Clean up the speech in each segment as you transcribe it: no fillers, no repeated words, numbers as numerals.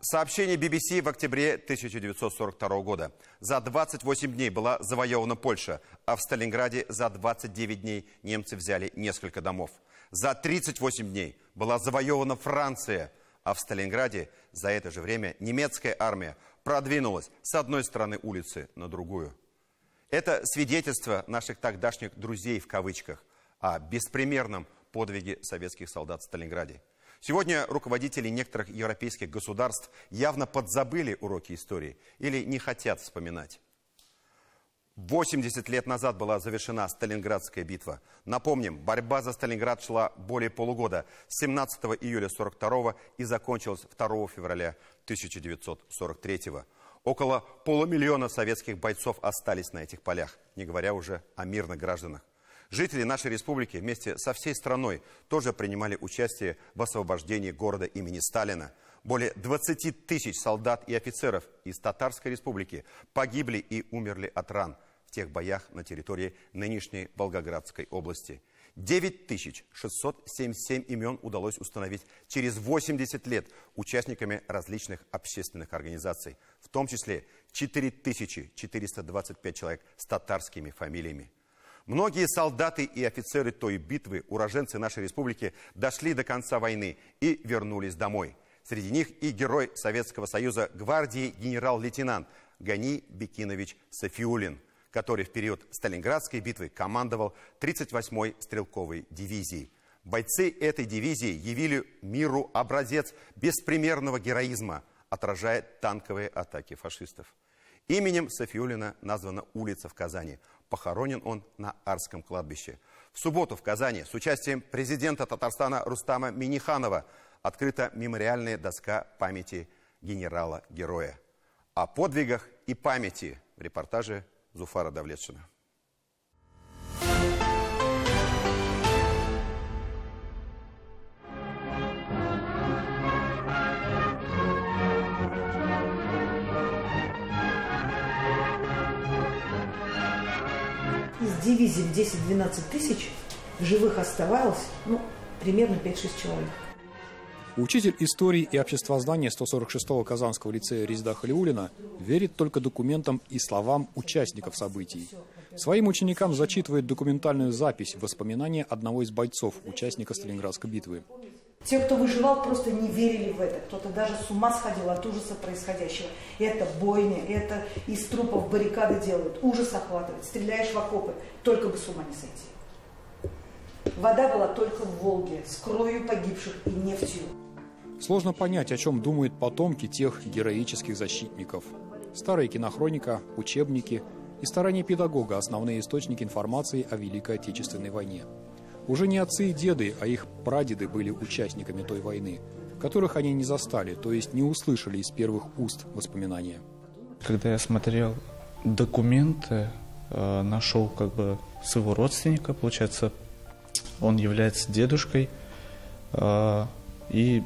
Сообщение BBC в октябре 1942 года. За 28 дней была завоевана Польша, а в Сталинграде за 29 дней немцы взяли несколько домов. За 38 дней была завоевана Франция, а в Сталинграде за это же время немецкая армия продвинулась с одной стороны улицы на другую. Это свидетельство наших тогдашних «друзей» в кавычках о беспримерном подвиге советских солдат в Сталинграде. Сегодня руководители некоторых европейских государств явно подзабыли уроки истории или не хотят вспоминать. 80 лет назад была завершена Сталинградская битва. Напомним, борьба за Сталинград шла более полугода, с 17 июля 1942 и закончилась 2 февраля 1943. Около полумиллиона советских бойцов остались на этих полях, не говоря уже о мирных гражданах. Жители нашей республики вместе со всей страной тоже принимали участие в освобождении города имени Сталина. Более 20 тысяч солдат и офицеров из Татарской республики погибли и умерли от ран в тех боях на территории нынешней Волгоградской области. 9677 имен удалось установить через 80 лет участниками различных общественных организаций, в том числе 4425 человек с татарскими фамилиями. Многие солдаты и офицеры той битвы, уроженцы нашей республики, дошли до конца войны и вернулись домой. Среди них и герой Советского Союза гвардии генерал-лейтенант Гани Бекинович Сафиуллин, который в период Сталинградской битвы командовал 38-й стрелковой дивизией. Бойцы этой дивизии явили миру образец беспримерного героизма, отражая танковые атаки фашистов. Именем Сафиуллина названа улица в Казани. Похоронен он на Арском кладбище. В субботу в Казани с участием президента Татарстана Рустама Минниханова открыта мемориальная доска памяти генерала-героя. О подвигах и памяти в репортаже Зуфара Давлетшина. Из дивизии в 10-12 тысяч живых оставалось примерно 5-6 человек. Учитель истории и обществознания 146-го Казанского лицея Резеда Халиуллина верит только документам и словам участников событий. Своим ученикам зачитывает документальную запись воспоминания одного из бойцов, участника Сталинградской битвы. Те, кто выживал, просто не верили в это. Кто-то даже с ума сходил от ужаса происходящего. Это бойня, это из трупов баррикады делают. Ужас охватывает. Стреляешь в окопы, только бы с ума не сойти. Вода была только в Волге, с кровью погибших и нефтью. Сложно понять, о чем думают потомки тех героических защитников. Старая кинохроника, учебники и старания педагога – основные источники информации о Великой Отечественной войне. Уже не отцы и деды, а их прадеды были участниками той войны, которых они не застали, то есть не услышали из первых уст воспоминания. Когда я смотрел документы, нашел своего родственника, получается, он является дедушкой, и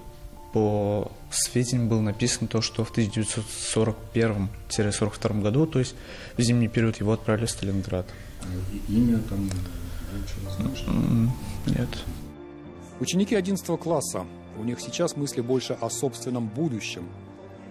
по сведениям было написано то, что в 1941-42 году, то есть в зимний период, его отправили в Сталинград. Имя там... Нет. Ученики 11 класса. У них сейчас мысли больше о собственном будущем.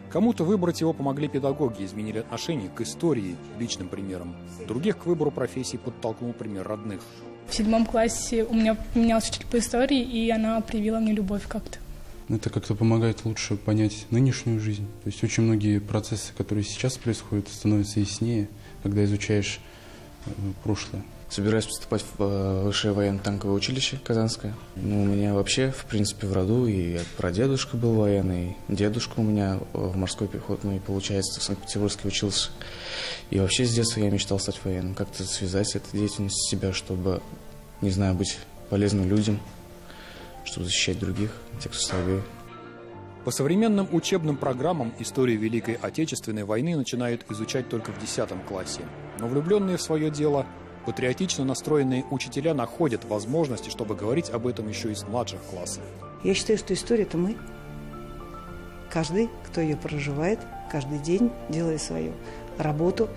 Кому-то выбрать его помогли педагоги, изменили отношение к истории личным примером. Других к выбору профессии подтолкнул пример родных. В 7 классе у меня поменялся учитель по истории, и она привила мне любовь как-то. Это как-то помогает лучше понять нынешнюю жизнь. То есть очень многие процессы, которые сейчас происходят, становятся яснее, когда изучаешь прошлое. Собираюсь поступать в высшее военно-танковое училище Казанское. У меня вообще, в принципе, в роду и прадедушка был военный, дедушка у меня в морской пехотной, получается, в Санкт-Петербурге учился. И вообще с детства я мечтал стать военным, как-то связать эту деятельность с себя, чтобы, не знаю, быть полезным людям, чтобы защищать других, тех, кто слабее. По современным учебным программам историю Великой Отечественной войны начинают изучать только в 10 классе. Но влюбленные в свое дело, патриотично настроенные учителя находят возможности, чтобы говорить об этом еще и с младших классов. Я считаю, что история – это мы. Каждый, кто ее проживает, каждый день делая свою работу,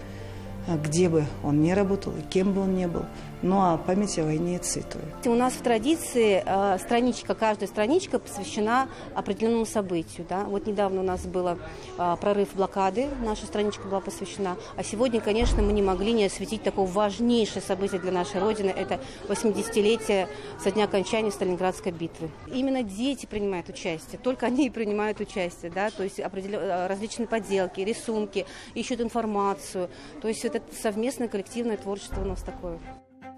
где бы он ни работал и кем бы он ни был, Ну а память о войне цитую. У нас в традиции каждая страничка посвящена определенному событию. Да? Вот недавно у нас был прорыв блокады, наша страничка была посвящена. А сегодня, конечно, мы не могли не осветить такое важнейшее событие для нашей Родины. Это 80-летие со дня окончания Сталинградской битвы. Именно дети принимают участие, только они и принимают участие. Да? То есть различные поделки, рисунки, ищут информацию. То есть это совместное коллективное творчество у нас такое.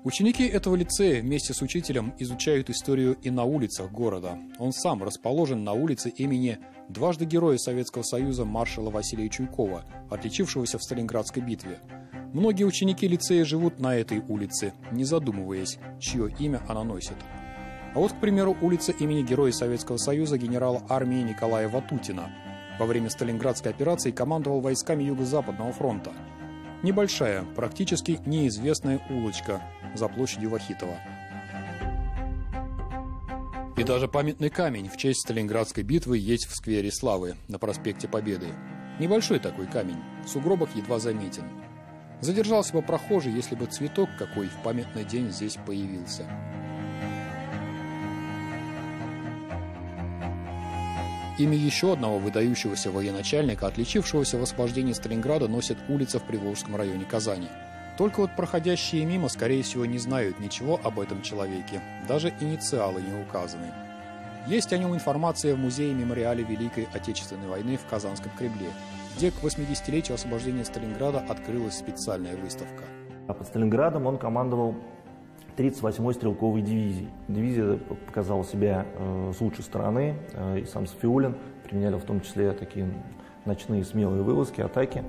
Ученики этого лицея вместе с учителем изучают историю и на улицах города. Он сам расположен на улице имени дважды Героя Советского Союза маршала Василия Чуйкова, отличившегося в Сталинградской битве. Многие ученики лицея живут на этой улице, не задумываясь, чье имя она носит. А вот, к примеру, улица имени Героя Советского Союза генерала армии Николая Ватутина. Во время Сталинградской операции командовал войсками Юго-Западного фронта. Небольшая, практически неизвестная улочка за площадью Вахитова. И даже памятный камень в честь Сталинградской битвы есть в сквере Славы на проспекте Победы. Небольшой такой камень, в сугробах едва заметен. Задержался бы прохожий, если бы цветок какой в памятный день здесь появился. Имя еще одного выдающегося военачальника, отличившегося в освобождении Сталинграда, носит улица в Приволжском районе Казани. Только вот проходящие мимо, скорее всего, не знают ничего об этом человеке. Даже инициалы не указаны. Есть о нем информация в музее-мемориале Великой Отечественной войны в Казанском Кремле, где к 80-летию освобождения Сталинграда открылась специальная выставка. А под Сталинградом он командовал 38-й стрелковой дивизией. Дивизия показала себя с лучшей стороны, и сам Сафиуллин применяли в том числе такие ночные смелые вылазки, атаки.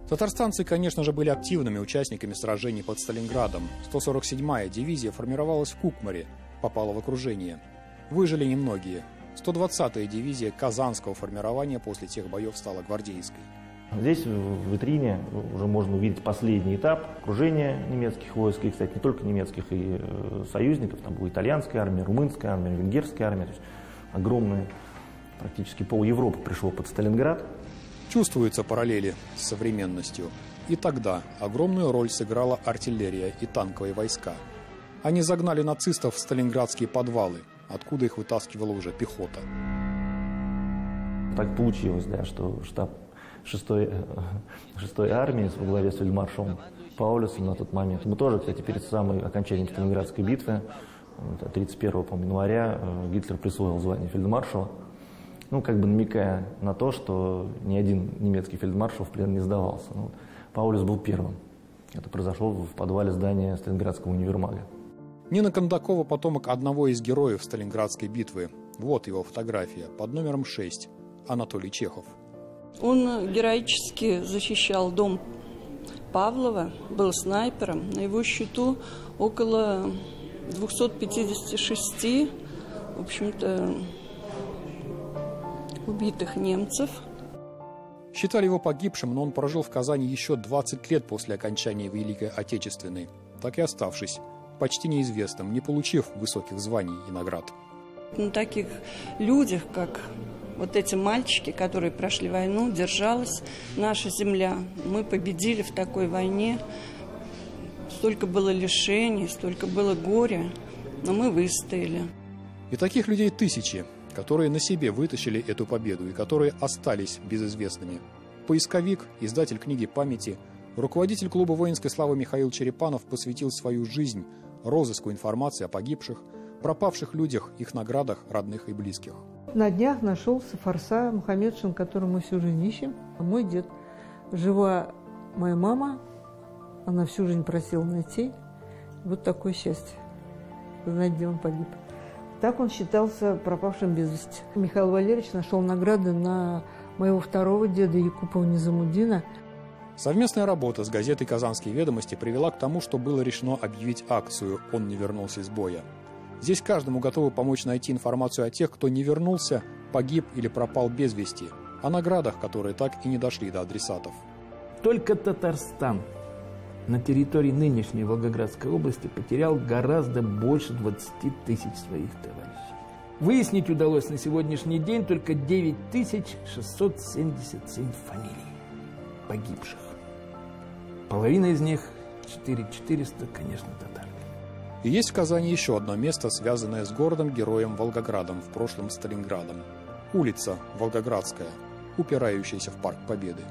Татарстанцы, конечно же, были активными участниками сражений под Сталинградом. 147-я дивизия формировалась в Кукмаре, попала в окружение. Выжили немногие. 120-я дивизия Казанского формирования после тех боев стала гвардейской. Здесь в витрине уже можно увидеть последний этап окружения немецких войск, и, кстати, не только немецких, и союзников. Там была итальянская армия, румынская армия, венгерская армия. То есть огромная, практически пол Европы пришло под Сталинград. Чувствуются параллели с современностью. И тогда огромную роль сыграла артиллерия и танковые войска. Они загнали нацистов в сталинградские подвалы, откуда их вытаскивала уже пехота. Так получилось, да, что штаб 6-й армии во главе с фельдмаршалом Паулюсом на тот момент. Мы тоже, кстати, перед самым окончанием Сталинградской битвы, 31 января, Гитлер присвоил звание фельдмаршала, как бы намекая на то, что ни один немецкий фельдмаршал в плен не сдавался. Паулюс был первым. Это произошло в подвале здания Сталинградского универмага. Нина Кондакова – потомок одного из героев Сталинградской битвы. Вот его фотография под номером 6. Анатолий Чехов. Он героически защищал дом Павлова, был снайпером. На его счету около 256, в общем-то, убитых немцев. Считали его погибшим, но он прожил в Казани еще 20 лет после окончания Великой Отечественной, так и оставшись почти неизвестным, не получив высоких званий и наград. На таких людях, как вот эти мальчики, которые прошли войну, держалась наша земля. Мы победили в такой войне. Столько было лишений, столько было горя, но мы выстояли. И таких людей тысячи, которые на себе вытащили эту победу и которые остались безызвестными. Поисковик, издатель книги памяти, руководитель клуба воинской славы Михаил Черепанов посвятил свою жизнь розыску информации о погибших, пропавших людях, их наградах, родных и близких. На днях нашелся Фарса Мухаммедшин, которого мы всю жизнь ищем. Мой дед. Жива моя мама, она всю жизнь просила найти. Вот такое счастье, знать, где он погиб. Так он считался пропавшим без вести. Михаил Валерьевич нашел награды на моего второго деда Якупова Низамуддина. Совместная работа с газетой «Казанские ведомости» привела к тому, что было решено объявить акцию «Он не вернулся из боя». Здесь каждому готовы помочь найти информацию о тех, кто не вернулся, погиб или пропал без вести, о наградах, которые так и не дошли до адресатов. Только Татарстан на территории нынешней Волгоградской области потерял гораздо больше 20 тысяч своих товарищей. Выяснить удалось на сегодняшний день только 9677 фамилий погибших. Половина из них, 4400, конечно, татар. И есть в Казани еще одно место, связанное с городом-героем Волгоградом, в прошлом Сталинградом. Улица Волгоградская, упирающаяся в Парк Победы.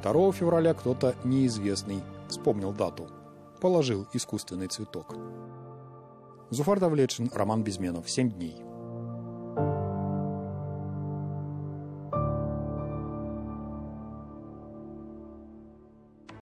2 февраля кто-то неизвестный вспомнил дату, положил искусственный цветок. Зуфар Давлетшин, Роман Безменов. 7 дней.